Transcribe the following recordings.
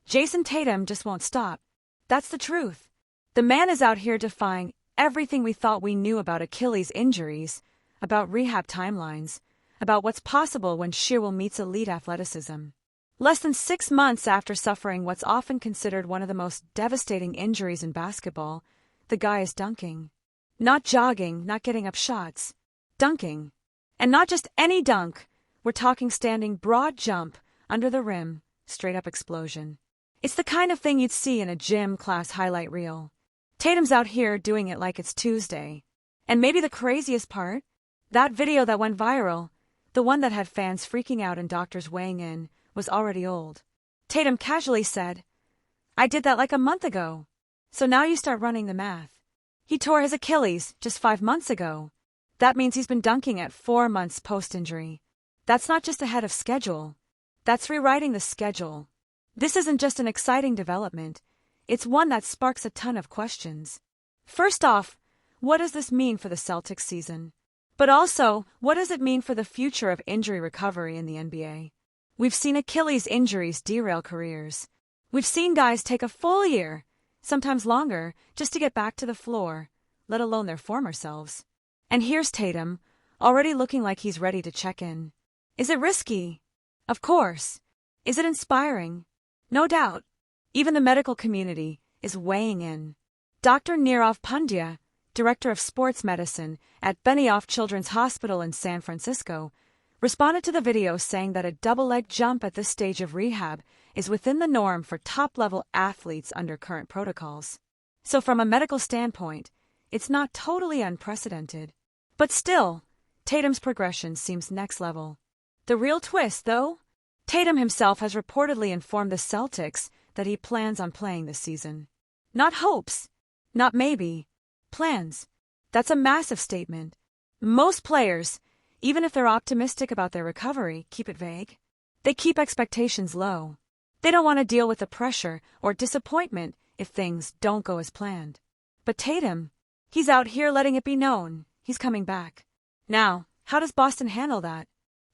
Jason Tatum just won't stop. That's the truth. The man is out here defying everything we thought we knew about Achilles injuries, about rehab timelines, about what's possible when sheer will meets elite athleticism. Less than 6 months after suffering what's often considered one of the most devastating injuries in basketball, the guy is dunking. Not jogging, not getting up shots. Dunking. And not just any dunk. We're talking standing broad jump, under the rim, straight-up explosion. It's the kind of thing you'd see in a gym class highlight reel. Tatum's out here doing it like it's Tuesday. And maybe the craziest part? That video that went viral, the one that had fans freaking out and doctors weighing in, was already old. Tatum casually said, "I did that like a month ago." So now you start running the math. He tore his Achilles just 5 months ago. That means he's been dunking at 4 months post-injury. That's not just ahead of schedule. That's rewriting the schedule. This isn't just an exciting development. It's one that sparks a ton of questions. First off, what does this mean for the Celtics season? But also, what does it mean for the future of injury recovery in the NBA? We've seen Achilles injuries derail careers. We've seen guys take a full year, sometimes longer, just to get back to the floor, let alone their former selves. And here's Tatum, already looking like he's ready to check in. Is it risky? Of course. Is it inspiring? No doubt. Even the medical community is weighing in. Dr. Nirav Pandya, director of sports medicine at Benioff Children's Hospital in San Francisco, responded to the video saying that a double-leg jump at this stage of rehab is within the norm for top-level athletes under current protocols. So from a medical standpoint, it's not totally unprecedented. But still, Tatum's progression seems next level. The real twist, though? Tatum himself has reportedly informed the Celtics that he plans on playing this season. Not hopes. Not maybe. Plans. That's a massive statement. Most players, even if they're optimistic about their recovery, keep it vague. They keep expectations low. They don't want to deal with the pressure or disappointment if things don't go as planned. But Tatum, he's out here letting it be known he's coming back. Now, how does Boston handle that?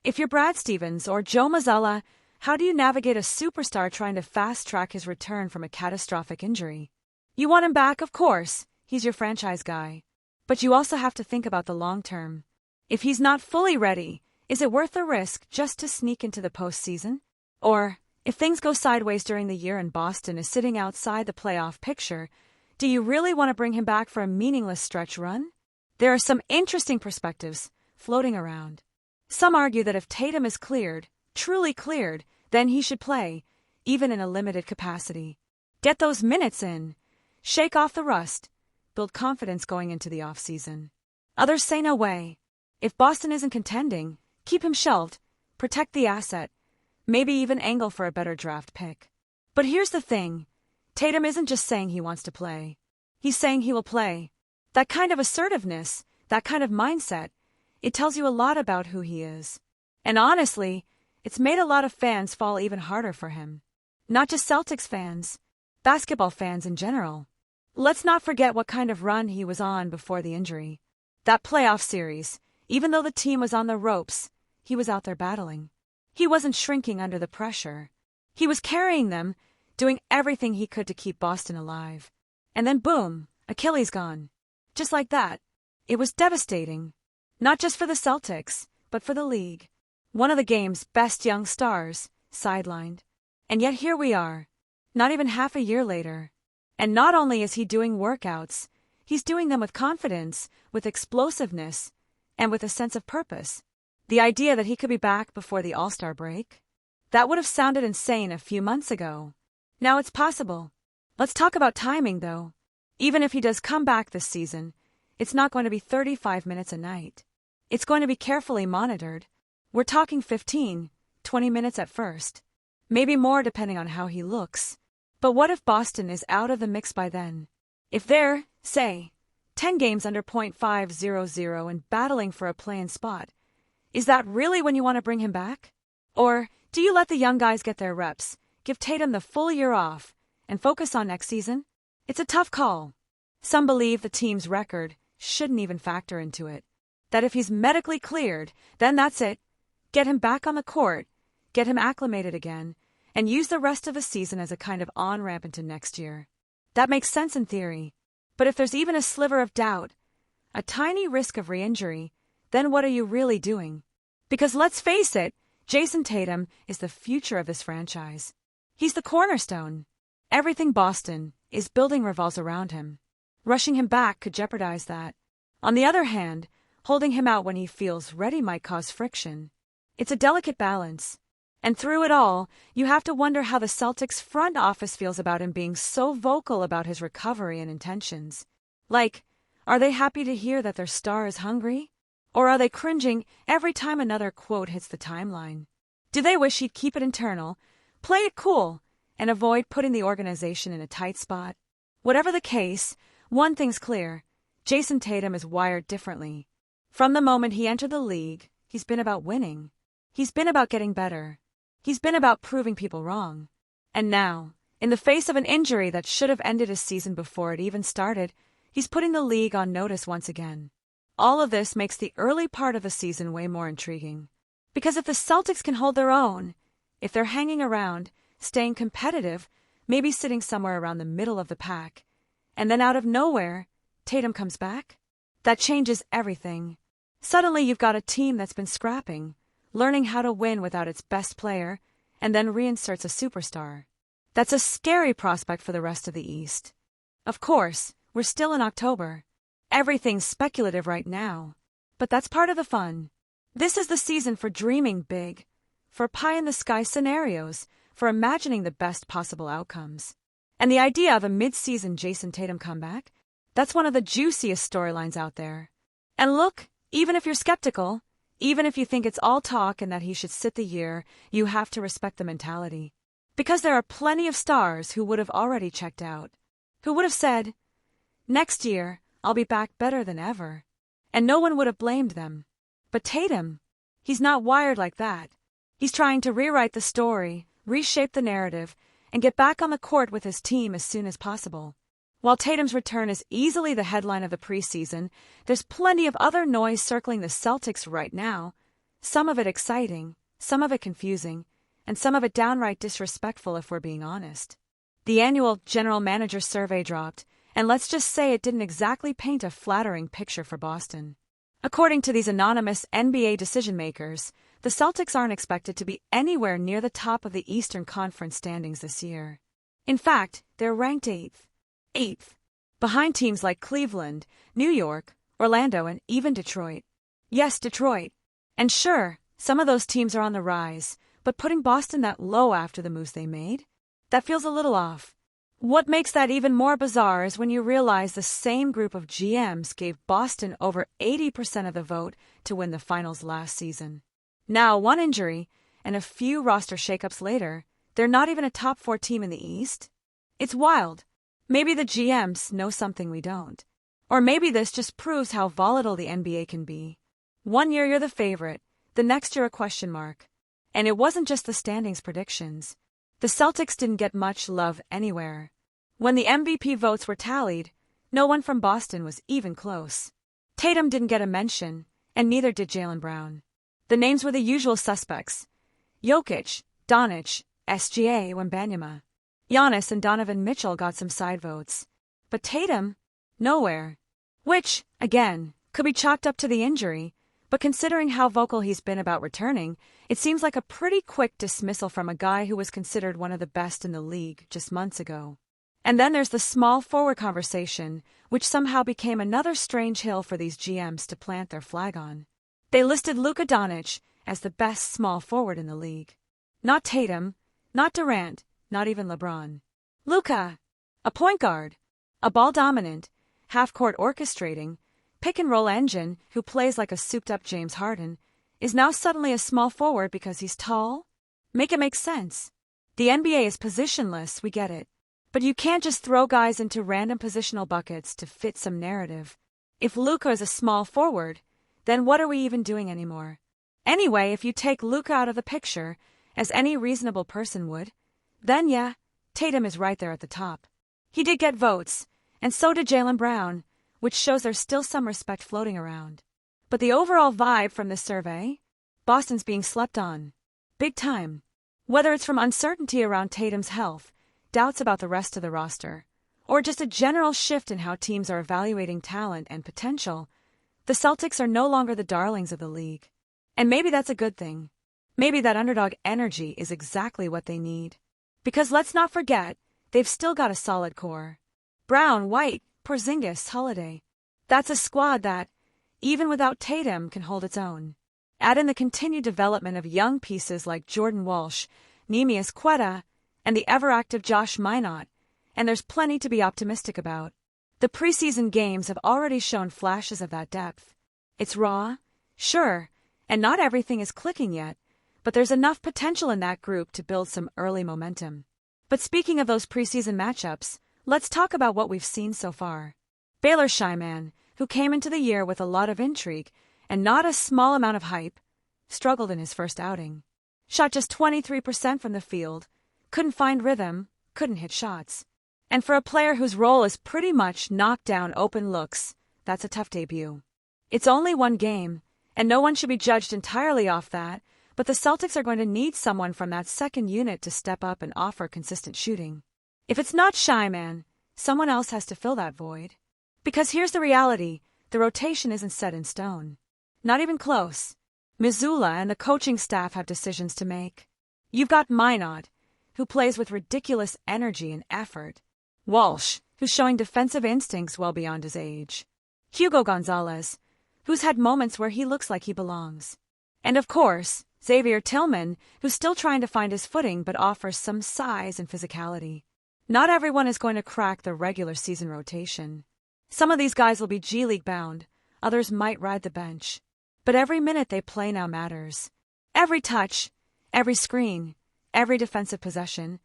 If you're Brad Stevens or Joe Mazzulla, how do you navigate a superstar trying to fast-track his return from a catastrophic injury? You want him back, of course. He's your franchise guy. But you also have to think about the long term. If he's not fully ready, is it worth the risk just to sneak into the postseason? Or, if things go sideways during the year and Boston is sitting outside the playoff picture, do you really want to bring him back for a meaningless stretch run? There are some interesting perspectives floating around. Some argue that if Tatum is cleared, truly cleared, then he should play, even in a limited capacity. Get those minutes in. Shake off the rust. Build confidence going into the offseason. Others say no way. If Boston isn't contending, keep him shelved, protect the asset, maybe even angle for a better draft pick. But here's the thing. Tatum isn't just saying he wants to play. He's saying he will play. That kind of assertiveness, that kind of mindset, it tells you a lot about who he is. And honestly, it's made a lot of fans fall even harder for him. Not just Celtics fans, basketball fans in general. Let's not forget what kind of run he was on before the injury. That playoff series, even though the team was on the ropes, he was out there battling. He wasn't shrinking under the pressure. He was carrying them, doing everything he could to keep Boston alive. And then boom, Achilles gone. Just like that. It was devastating. Not just for the Celtics, but for the league. One of the game's best young stars, sidelined. And yet here we are, not even half a year later. And not only is he doing workouts, he's doing them with confidence, with explosiveness, and with a sense of purpose. The idea that he could be back before the All-Star break? That would have sounded insane a few months ago. Now it's possible. Let's talk about timing, though. Even if he does come back this season, it's not going to be 35 minutes a night. It's going to be carefully monitored. We're talking 15, 20 minutes at first. Maybe more depending on how he looks. But what if Boston is out of the mix by then? If they're, say, 10 games under .500 and battling for a play-in spot, is that really when you want to bring him back? Or do you let the young guys get their reps, give Tatum the full year off, and focus on next season? It's a tough call. Some believe the team's record shouldn't even factor into it. That if he's medically cleared, then that's it. Get him back on the court, get him acclimated again, and use the rest of the season as a kind of on-ramp into next year. That makes sense in theory. But if there's even a sliver of doubt, a tiny risk of re-injury, then what are you really doing? Because let's face it, Jason Tatum is the future of this franchise. He's the cornerstone. Everything Boston is building revolves around him. Rushing him back could jeopardize that. On the other hand, holding him out when he feels ready might cause friction. It's a delicate balance. And through it all, you have to wonder how the Celtics front office feels about him being so vocal about his recovery and intentions. Like, are they happy to hear that their star is hungry? Or are they cringing every time another quote hits the timeline? Do they wish he'd keep it internal, play it cool, and avoid putting the organization in a tight spot? Whatever the case, one thing's clear. Jason Tatum is wired differently. From the moment he entered the league, he's been about winning. He's been about getting better. He's been about proving people wrong. And now, in the face of an injury that should have ended his season before it even started, he's putting the league on notice once again. All of this makes the early part of the season way more intriguing. Because if the Celtics can hold their own, if they're hanging around, staying competitive, maybe sitting somewhere around the middle of the pack, and then out of nowhere, Tatum comes back, that changes everything. Suddenly you've got a team that's been scrapping, learning how to win without its best player, and then reinserts a superstar. That's a scary prospect for the rest of the East. Of course, we're still in October. Everything's speculative right now. But that's part of the fun. This is the season for dreaming big, for pie-in-the-sky scenarios, for imagining the best possible outcomes. And the idea of a mid-season Jason Tatum comeback, that's one of the juiciest storylines out there. And look, even if you're skeptical, even if you think it's all talk and that he should sit the year, you have to respect the mentality. Because there are plenty of stars who would have already checked out, who would have said, "Next year, I'll be back better than ever." And no one would have blamed them. But Tatum, he's not wired like that. He's trying to rewrite the story, reshape the narrative, and get back on the court with his team as soon as possible. While Tatum's return is easily the headline of the preseason, there's plenty of other noise circling the Celtics right now, some of it exciting, some of it confusing, and some of it downright disrespectful if we're being honest. The annual general manager survey dropped, and let's just say it didn't exactly paint a flattering picture for Boston. According to these anonymous NBA decision-makers, the Celtics aren't expected to be anywhere near the top of the Eastern Conference standings this year. In fact, they're ranked eighth, behind teams like Cleveland, New York, Orlando, and even Detroit. Yes, Detroit. And sure, some of those teams are on the rise, but putting Boston that low after the moves they made? That feels a little off. What makes that even more bizarre is when you realize the same group of GMs gave Boston over 80% of the vote to win the finals last season. Now, one injury and a few roster shakeups later, they're not even a top 4 team in the East? It's wild. Maybe the GMs know something we don't. Or maybe this just proves how volatile the NBA can be. One year you're the favorite, the next you're a question mark. And it wasn't just the standings predictions. The Celtics didn't get much love anywhere. When the MVP votes were tallied, no one from Boston was even close. Tatum didn't get a mention, and neither did Jaylen Brown. The names were the usual suspects: Jokic, Doncic, SGA, Wembanyama. Giannis and Donovan Mitchell got some side votes. But Tatum? Nowhere. Which, again, could be chalked up to the injury, but considering how vocal he's been about returning, it seems like a pretty quick dismissal from a guy who was considered one of the best in the league just months ago. And then there's the small forward conversation, which somehow became another strange hill for these GMs to plant their flag on. They listed Luka Doncic as the best small forward in the league. Not Tatum, not Durant, not even LeBron. Luka, a point guard, a ball-dominant, half-court orchestrating, pick-and-roll engine who plays like a souped-up James Harden, is now suddenly a small forward because he's tall? Make it make sense. The NBA is positionless, we get it. But you can't just throw guys into random positional buckets to fit some narrative. If Luka is a small forward, then what are we even doing anymore? Anyway, if you take Luka out of the picture, as any reasonable person would, then yeah, Tatum is right there at the top. He did get votes, and so did Jaylen Brown, which shows there's still some respect floating around. But the overall vibe from this survey? Boston's being slept on. Big time. Whether it's from uncertainty around Tatum's health, doubts about the rest of the roster, or just a general shift in how teams are evaluating talent and potential, the Celtics are no longer the darlings of the league. And maybe that's a good thing. Maybe that underdog energy is exactly what they need. Because let's not forget, they've still got a solid core. Brown, White, Porzingis, Holiday. That's a squad that, even without Tatum, can hold its own. Add in the continued development of young pieces like Jordan Walsh, Neemias Queta, and the ever-active Josh Minott, and there's plenty to be optimistic about. The preseason games have already shown flashes of that depth. It's raw, sure, and not everything is clicking yet, but there's enough potential in that group to build some early momentum. But speaking of those preseason matchups, let's talk about what we've seen so far. Baylor Shyman, who came into the year with a lot of intrigue and not a small amount of hype, struggled in his first outing. Shot just 23% from the field, couldn't find rhythm, couldn't hit shots. And for a player whose role is pretty much knock down open looks, that's a tough debut. It's only one game, and no one should be judged entirely off that, but the Celtics are going to need someone from that second unit to step up and offer consistent shooting. If it's not Shyman, someone else has to fill that void. Because here's the reality, the rotation isn't set in stone. Not even close. Missoula and the coaching staff have decisions to make. You've got Minott, who plays with ridiculous energy and effort. Walsh, who's showing defensive instincts well beyond his age. Hugo Gonzalez, who's had moments where he looks like he belongs. And of course, Xavier Tillman, who's still trying to find his footing but offers some size and physicality. Not everyone is going to crack the regular season rotation. Some of these guys will be G League bound, others might ride the bench. But every minute they play now matters. Every touch, every screen, every defensive possession,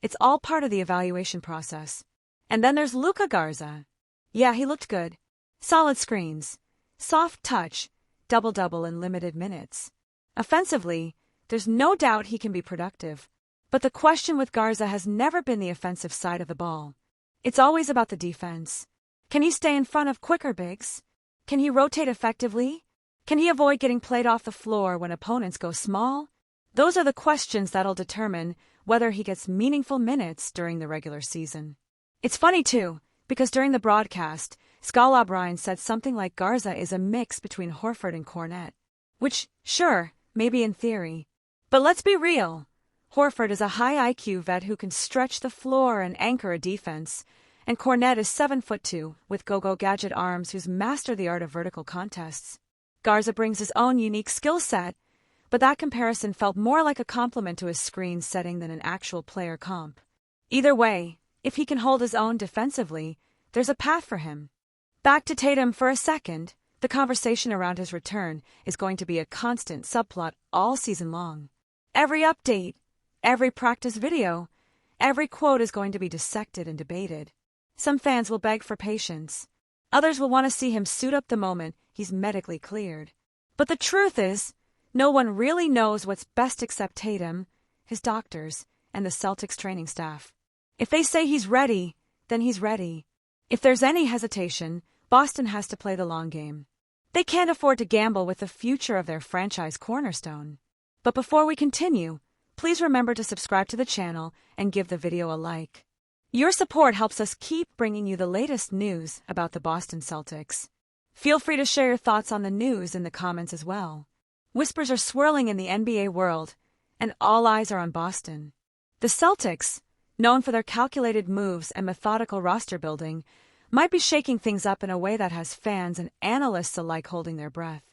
it's all part of the evaluation process. And then there's Luka Garza. Yeah, he looked good. Solid screens, soft touch, double-double in limited minutes. Offensively, there's no doubt he can be productive. But the question with Garza has never been the offensive side of the ball. It's always about the defense. Can he stay in front of quicker bigs? Can he rotate effectively? Can he avoid getting played off the floor when opponents go small? Those are the questions that'll determine whether he gets meaningful minutes during the regular season. It's funny, too, because during the broadcast, Skal O'Brien said something like Garza is a mix between Horford and Kornet. Which, sure, maybe in theory. But let's be real. Horford is a high IQ vet who can stretch the floor and anchor a defense, and Kornet is 7'2", with go-go gadget arms who's mastered the art of vertical contests. Garza brings his own unique skill set, but that comparison felt more like a compliment to his screen setting than an actual player comp. Either way, if he can hold his own defensively, there's a path for him. Back to Tatum for a second, the conversation around his return is going to be a constant subplot all season long. Every update, every practice video, every quote is going to be dissected and debated. Some fans will beg for patience. Others will want to see him suit up the moment he's medically cleared. But the truth is, no one really knows what's best except Tatum, his doctors, and the Celtics training staff. If they say he's ready, then he's ready. If there's any hesitation, Boston has to play the long game. They can't afford to gamble with the future of their franchise cornerstone. But before we continue, please remember to subscribe to the channel and give the video a like. Your support helps us keep bringing you the latest news about the Boston Celtics. Feel free to share your thoughts on the news in the comments as well. Whispers are swirling in the NBA world, and all eyes are on Boston. The Celtics, known for their calculated moves and methodical roster building, might be shaking things up in a way that has fans and analysts alike holding their breath.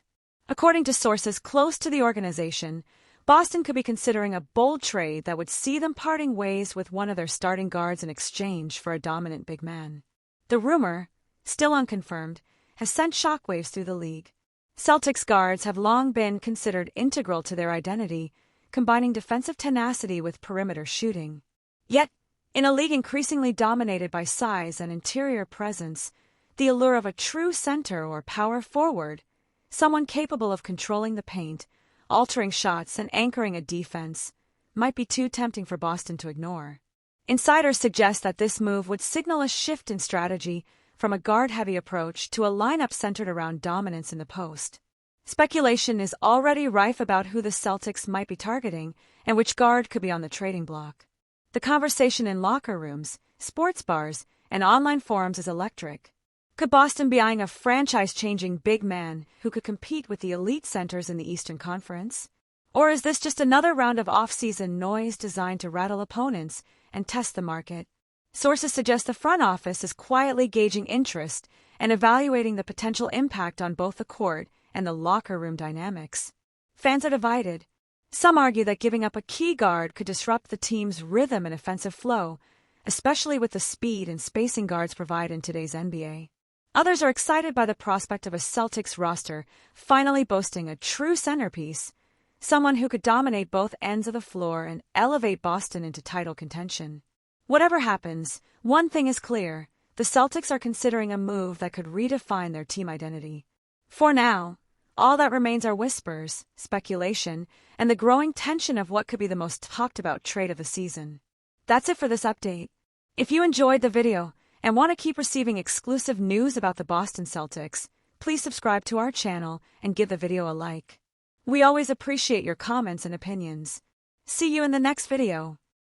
According to sources close to the organization, Boston could be considering a bold trade that would see them parting ways with one of their starting guards in exchange for a dominant big man. The rumor, still unconfirmed, has sent shockwaves through the league. Celtics guards have long been considered integral to their identity, combining defensive tenacity with perimeter shooting. Yet, in a league increasingly dominated by size and interior presence, the allure of a true center or power forward, someone capable of controlling the paint, altering shots, and anchoring a defense, might be too tempting for Boston to ignore. Insiders suggest that this move would signal a shift in strategy from a guard-heavy approach to a lineup centered around dominance in the post. Speculation is already rife about who the Celtics might be targeting and which guard could be on the trading block. The conversation in locker rooms, sports bars, and online forums is electric. Could Boston be eyeing a franchise-changing big man who could compete with the elite centers in the Eastern Conference? Or is this just another round of off-season noise designed to rattle opponents and test the market? Sources suggest the front office is quietly gauging interest and evaluating the potential impact on both the court and the locker room dynamics. Fans are divided. Some argue that giving up a key guard could disrupt the team's rhythm and offensive flow, especially with the speed and spacing guards provide in today's NBA. Others are excited by the prospect of a Celtics roster finally boasting a true centerpiece, someone who could dominate both ends of the floor and elevate Boston into title contention. Whatever happens, one thing is clear: the Celtics are considering a move that could redefine their team identity. For now, all that remains are whispers, speculation, and the growing tension of what could be the most talked about trade of the season. That's it for this update. If you enjoyed the video and want to keep receiving exclusive news about the Boston Celtics, please subscribe to our channel and give the video a like. We always appreciate your comments and opinions. See you in the next video.